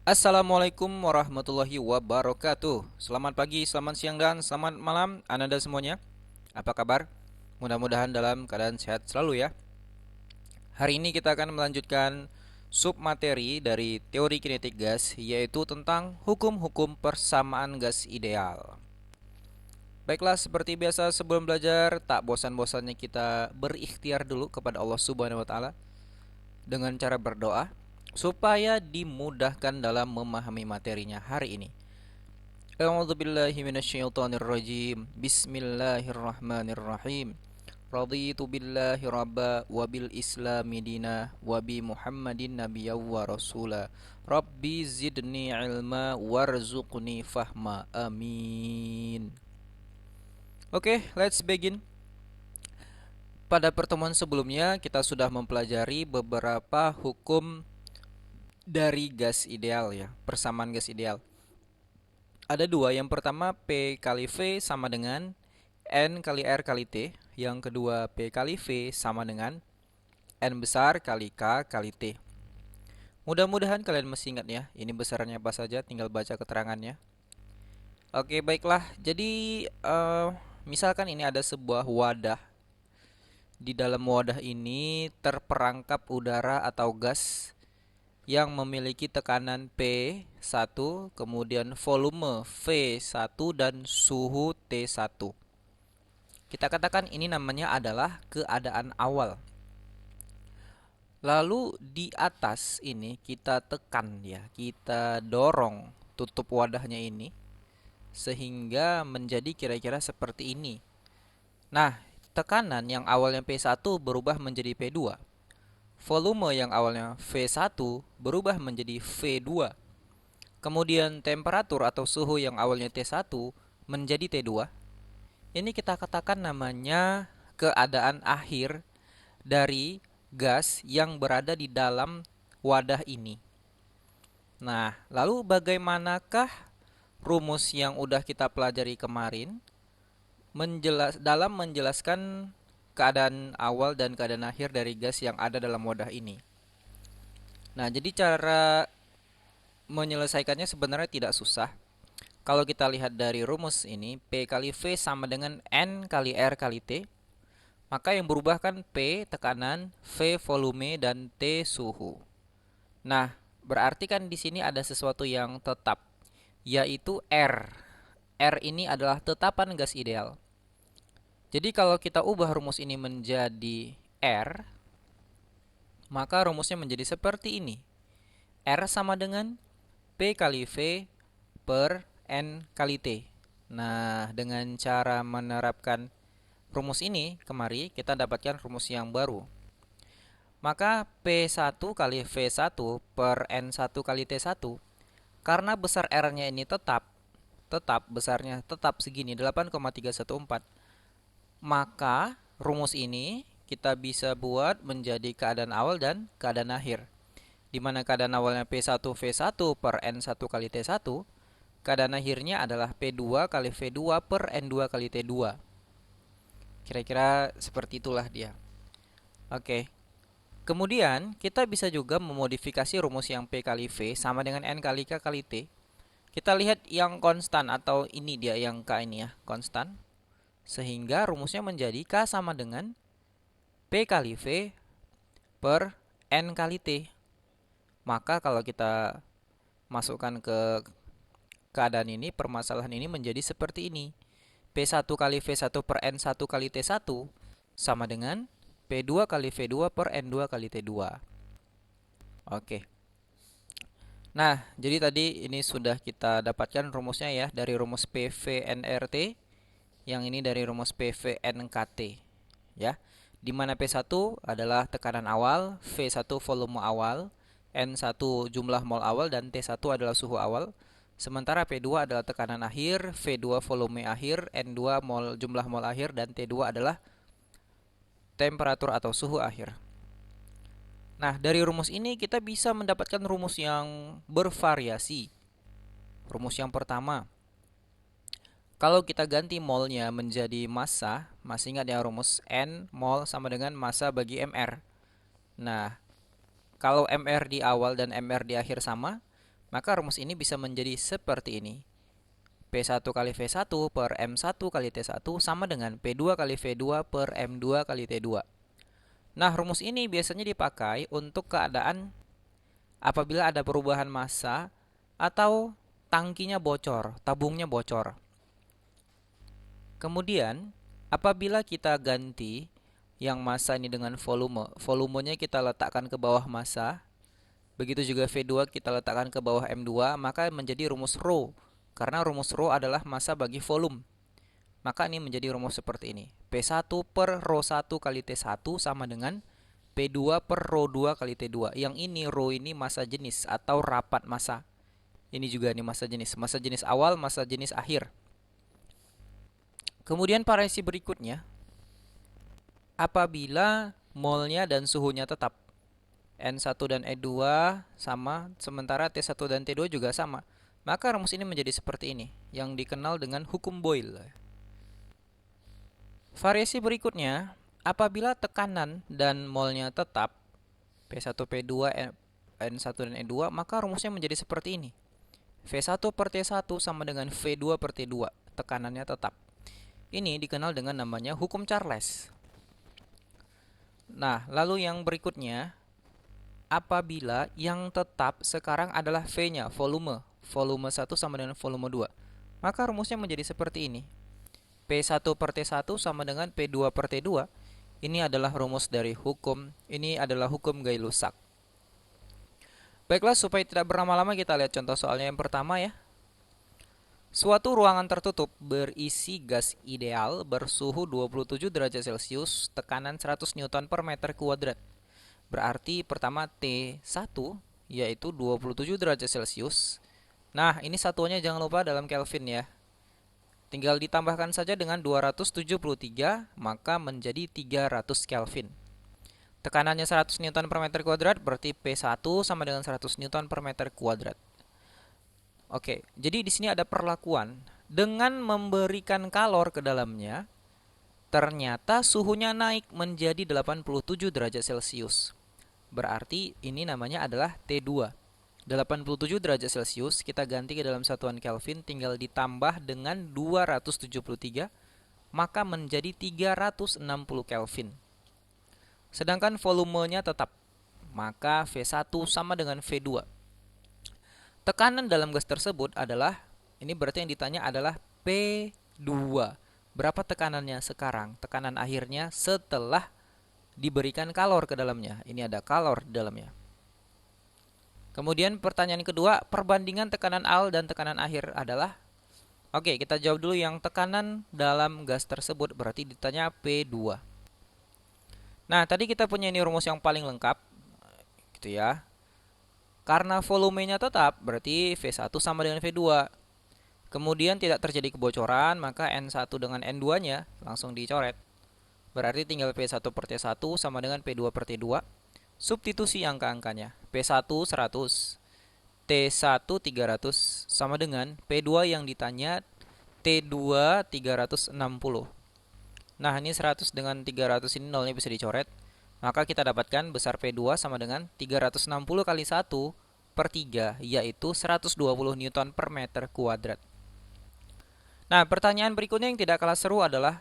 Assalamualaikum warahmatullahi wabarakatuh. Selamat pagi, selamat siang, dan selamat malam Ananda semuanya. Apa kabar? Mudah-mudahan dalam keadaan sehat selalu ya. Hari ini kita akan melanjutkan sub materi dari teori kinetik gas, yaitu tentang hukum-hukum persamaan gas ideal. Baiklah, seperti biasa sebelum belajar, tak bosan-bosannya kita berikhtiar dulu kepada Allah Subhanahu wa taala dengan cara berdoa supaya dimudahkan dalam memahami materinya hari ini. A'udzu billahi minasyaitonir rajim. Bismillahirrahmanirrahim. Raditu billahi rabba wa bil islami dina wa bi Muhammadin nabiyya wa rasula. Rabbi zidni ilma warzuqni fahma. Amin. Oke, let's begin. Pada pertemuan sebelumnya kita sudah mempelajari beberapa hukum dari gas ideal ya, persamaan gas ideal. Ada dua. Yang pertama, P kali V sama dengan N kali R kali T. Yang kedua, P kali V sama dengan N besar kali K kali T. Mudah-mudahan kalian masih ingat ya. Ini besarannya apa saja, tinggal baca keterangannya. Oke, baiklah. Jadi, misalkan ini ada sebuah wadah. Di dalam wadah ini terperangkap udara atau gas yang memiliki tekanan P1, kemudian volume V1 dan suhu T1. Kita katakan ini namanya adalah keadaan awal. Lalu di atas ini kita tekan ya, kita dorong tutup wadahnya ini sehingga menjadi kira-kira seperti ini. Nah, tekanan yang awalnya P1 berubah menjadi P2. Volume yang awalnya V1 berubah menjadi V2. Kemudian temperatur atau suhu yang awalnya T1 menjadi T2. Ini kita katakan namanya keadaan akhir dari gas yang berada di dalam wadah ini. Nah, lalu bagaimanakah rumus yang udah kita pelajari kemarin dalam menjelaskan keadaan awal dan keadaan akhir dari gas yang ada dalam wadah ini? Nah, jadi cara menyelesaikannya sebenarnya tidak susah. Kalau kita lihat dari rumus ini, P kali V sama dengan N kali R kali T. Maka yang berubah kan P tekanan, V volume, dan T suhu. Nah, berarti kan di sini ada sesuatu yang tetap, yaitu R. R ini adalah tetapan gas ideal. Jadi kalau kita ubah rumus ini menjadi R, maka rumusnya menjadi seperti ini. R sama dengan P kali V per N kali T. Nah, dengan cara menerapkan rumus ini, kemari kita dapatkan rumus yang baru. Maka P1 kali V1 per N1 kali T1, karena besar R-nya ini besarnya tetap segini, 8,314. Maka rumus ini kita bisa buat menjadi keadaan awal dan keadaan akhir. Di mana keadaan awalnya P1 V1 per N1 kali T1, keadaan akhirnya adalah P2 kali V2 per N2 kali T2. Kira-kira seperti itulah dia. Oke. Kemudian kita bisa juga memodifikasi rumus yang P kali V sama dengan N kali K kali T. Kita lihat yang konstan atau ini dia yang K ini ya, konstan. Sehingga rumusnya menjadi K sama dengan P kali V per N kali T. Maka kalau kita masukkan ke keadaan ini, permasalahan ini menjadi seperti ini. P1 kali V1 per N1 kali T1 sama dengan P2 kali V2 per N2 kali T2. Oke. Nah, jadi tadi ini sudah kita dapatkan rumusnya ya, dari rumus PV-NRT, yang ini dari rumus PV-NKT ya. Di mana P1 adalah tekanan awal, V1 volume awal, N1 jumlah mol awal, dan T1 adalah suhu awal. Sementara P2 adalah tekanan akhir, V2 volume akhir, N2 jumlah mol akhir, dan T2 adalah temperatur atau suhu akhir. Nah, dari rumus ini kita bisa mendapatkan rumus yang bervariasi. Rumus yang pertama, kalau kita ganti molnya menjadi massa, masih ingat ya rumus N mol sama dengan massa bagi MR. Nah, kalau MR di awal dan MR di akhir sama, Maka rumus ini bisa menjadi seperti ini. P1 kali V1 per M1 kali T1 sama dengan P2 kali V2 per M2 kali T2. Nah, rumus ini biasanya dipakai untuk keadaan apabila ada perubahan massa atau tangkinya bocor, tabungnya bocor. Kemudian, apabila kita ganti yang massa ini dengan volume, volumenya kita letakkan ke bawah massa, begitu juga V2 kita letakkan ke bawah M2, maka menjadi rumus rho. Karena rumus rho adalah massa bagi volume. Maka ini menjadi rumus seperti ini. P1 per rho 1 kali T1 sama dengan P2 per rho 2 kali T2. Yang ini rho ini massa jenis atau rapat massa. Ini juga nih massa jenis awal, massa jenis akhir. Kemudian variasi berikutnya, apabila molnya dan suhunya tetap, N1 dan E2 sama, sementara T1 dan T2 juga sama, maka rumus ini menjadi seperti ini, yang dikenal dengan hukum Boyle. Variasi berikutnya, apabila tekanan dan molnya tetap, P1, P2, N1 dan E2, maka rumusnya menjadi seperti ini. V1 per T1 sama dengan V2 per T2, tekanannya tetap. Ini dikenal dengan namanya hukum Charles. Nah, lalu yang berikutnya, apabila yang tetap sekarang adalah V-nya, volume. Volume 1 sama dengan volume 2. Maka rumusnya menjadi seperti ini. P1 per T1 sama dengan P2 per T2. Ini adalah rumus dari hukum. Ini adalah hukum Gay-Lussac. Baiklah, supaya tidak berlama-lama kita lihat contoh soalnya yang pertama ya. Suatu ruangan tertutup berisi gas ideal bersuhu 27 derajat Celcius, tekanan 100 Newton per meter kuadrat. Berarti pertama T1 yaitu 27 derajat Celcius. Nah, ini satuannya jangan lupa dalam Kelvin ya. Tinggal ditambahkan saja dengan 273, maka menjadi 300 Kelvin. Tekanannya 100 Newton per meter kuadrat, berarti P1 sama dengan 100 Newton per meter kuadrat. Oke, jadi di sini ada perlakuan. Dengan memberikan kalor ke dalamnya, ternyata suhunya naik menjadi 87 derajat Celcius. Berarti ini namanya adalah T2. 87 derajat Celcius kita ganti ke dalam satuan Kelvin, tinggal ditambah dengan 273, maka menjadi 360 Kelvin. Sedangkan volumenya tetap, maka V1 sama dengan V2. Tekanan dalam gas tersebut adalah, ini berarti yang ditanya adalah P2. Berapa tekanannya sekarang? Tekanan akhirnya setelah diberikan kalor ke dalamnya. Ini ada kalor di dalamnya. Kemudian pertanyaan kedua, perbandingan tekanan awal dan tekanan akhir adalah, oke, kita jawab dulu yang tekanan dalam gas tersebut, berarti ditanya P2. Nah, tadi kita punya ini rumus yang paling lengkap, gitu ya. Karena volumenya tetap, berarti V1 sama dengan V2. Kemudian tidak terjadi kebocoran, maka N1 dengan N2-nya langsung dicoret. Berarti tinggal P1 per T1 sama dengan P2 per T2. Substitusi angka-angkanya. P1 100, T1 300 sama dengan P2 yang ditanya T2 360. Nah, ini 100 dengan 300 ini nolnya bisa dicoret. Maka kita dapatkan besar P2 sama dengan 360 kali 1 per 3, yaitu 120 Newton per meter kuadrat. Nah, pertanyaan berikutnya yang tidak kalah seru adalah,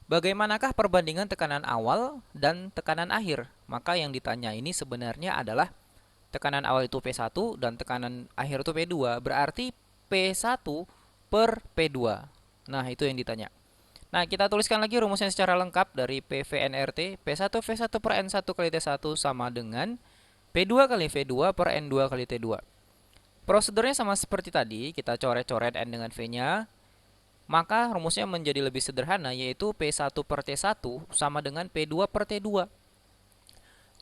bagaimanakah perbandingan tekanan awal dan tekanan akhir? Maka yang ditanya ini sebenarnya adalah tekanan awal itu P1 dan tekanan akhir itu P2, berarti P1 per P2. Nah, itu yang ditanya. Nah, kita tuliskan lagi rumusnya secara lengkap dari PV P1 V1 per N1 kali T1 sama dengan P2 kali V2 per N2 kali T2. Prosedurnya sama seperti tadi, kita coret-coret N dengan V-nya. Maka rumusnya menjadi lebih sederhana, yaitu P1 per T1 sama dengan P2 per T2.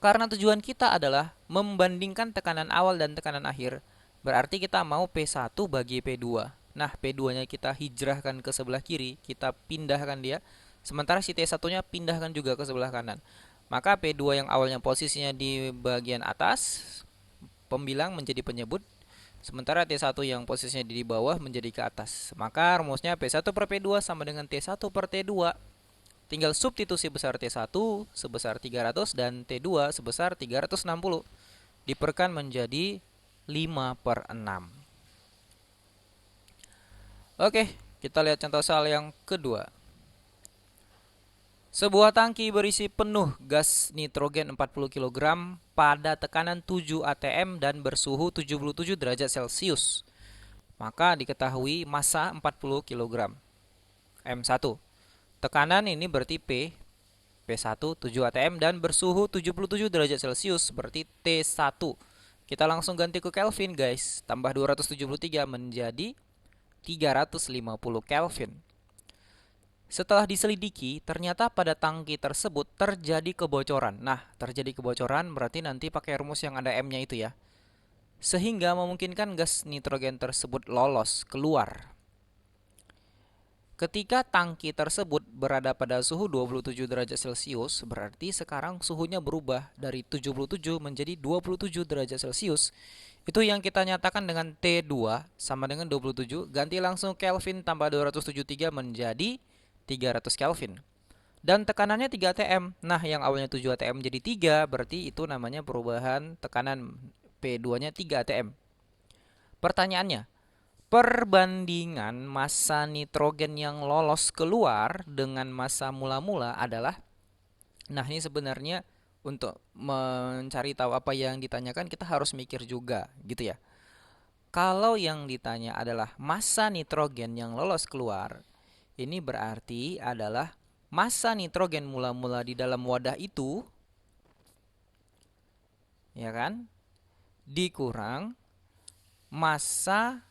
Karena tujuan kita adalah membandingkan tekanan awal dan tekanan akhir, berarti kita mau P1 bagi P2. Nah, P2-nya kita hijrahkan ke sebelah kiri, kita pindahkan dia. Sementara si T1-nya pindahkan juga ke sebelah kanan. Maka P2 yang awalnya posisinya di bagian atas, pembilang menjadi penyebut. Sementara T1 yang posisinya di bawah menjadi ke atas. Maka rumusnya P1 per P2 sama dengan T1 per T2. Tinggal substitusi besar T1 sebesar 300 dan T2 sebesar 360. Diperkan menjadi 5/6. Oke, kita lihat contoh soal yang kedua. Sebuah tangki berisi penuh gas nitrogen 40 kg pada tekanan 7 atm dan bersuhu 77 derajat Celcius. Maka diketahui massa 40 kg. M1. Tekanan ini berarti P1 7 atm dan bersuhu 77 derajat Celcius berarti T1. Kita langsung ganti ke Kelvin, guys. Tambah 273 menjadi 350 Kelvin. Setelah diselidiki, ternyata pada tangki tersebut terjadi kebocoran. Nah, terjadi kebocoran berarti nanti pakai rumus yang ada M-nya itu ya. Sehingga memungkinkan gas nitrogen tersebut lolos keluar. Ketika tangki tersebut berada pada suhu 27 derajat Celcius, berarti sekarang suhunya berubah dari 77 menjadi 27 derajat Celcius. Itu yang kita nyatakan dengan T2 sama dengan 27, ganti langsung Kelvin tambah 273 menjadi 300 Kelvin. Dan tekanannya 3 atm. Nah, yang awalnya 7 atm jadi 3, berarti itu namanya perubahan tekanan P2-nya 3 atm. Pertanyaannya, perbandingan massa nitrogen yang lolos keluar dengan massa mula-mula adalah, nah ini sebenarnya untuk mencari tahu apa yang ditanyakan kita harus mikir juga gitu ya. Kalau yang ditanya adalah massa nitrogen yang lolos keluar, ini berarti adalah massa nitrogen mula-mula di dalam wadah itu, ya kan, dikurang massa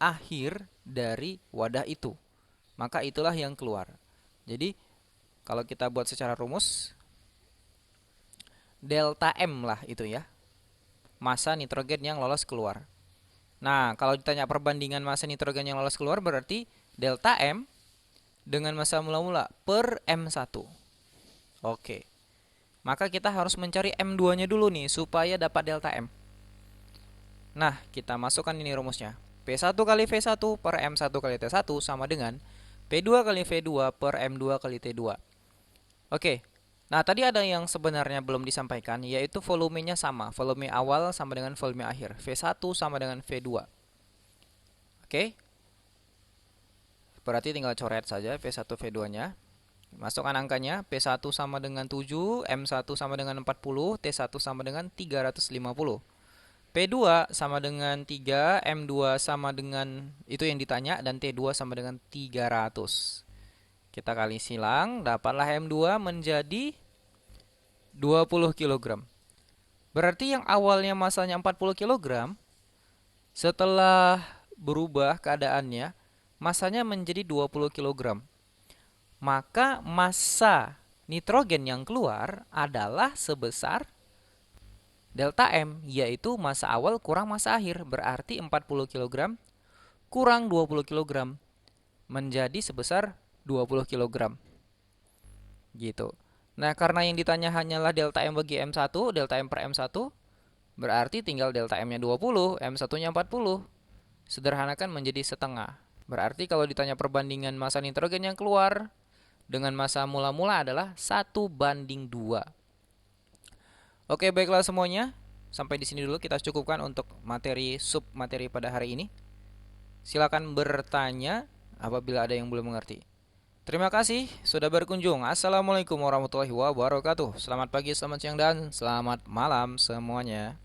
akhir dari wadah itu. Maka itulah yang keluar. Jadi, kalau kita buat secara rumus, delta M lah itu ya, massa nitrogen yang lolos keluar. Nah, kalau ditanya perbandingan massa nitrogen yang lolos keluar berarti delta M dengan massa mula-mula per M1. Oke. Maka kita harus mencari M2-nya dulu nih supaya dapat delta M. Nah, kita masukkan ini rumusnya. P1 kali V1 per M1 kali T1 sama dengan P2 kali V2 per M2 kali T2. Oke. Nah, tadi ada yang sebenarnya belum disampaikan, yaitu volumenya sama. Volume awal sama dengan volume akhir. V1 sama dengan V2. Oke. Berarti tinggal coret saja V1 V2-nya. Masukkan angkanya, P1 sama dengan 7, M1 sama dengan 40, T1 sama dengan 350. P2 sama dengan 3, M2 sama dengan itu yang ditanya, dan T2 sama dengan 300. Kita kali silang, dapatlah M2 menjadi 20 kg. Berarti yang awalnya massanya 40 kg, setelah berubah keadaannya, massanya menjadi 20 kg. Maka massa nitrogen yang keluar adalah sebesar delta M, yaitu massa awal kurang massa akhir. Berarti 40 kg kurang 20 kg menjadi sebesar 20 kg. Gitu. Nah, karena yang ditanya hanyalah delta M bagi M1, delta M per M1, berarti tinggal delta M-nya 20, M1-nya 40. Sederhanakan menjadi setengah. Berarti kalau ditanya perbandingan massa nitrogen yang keluar dengan massa mula-mula adalah 1:2. Oke, baiklah semuanya. Sampai di sini dulu kita cukupkan untuk materi sub materi pada hari ini. Silakan bertanya apabila ada yang belum mengerti. Terima kasih sudah berkunjung. Assalamualaikum warahmatullahi wabarakatuh. Selamat pagi, selamat siang, dan selamat malam semuanya.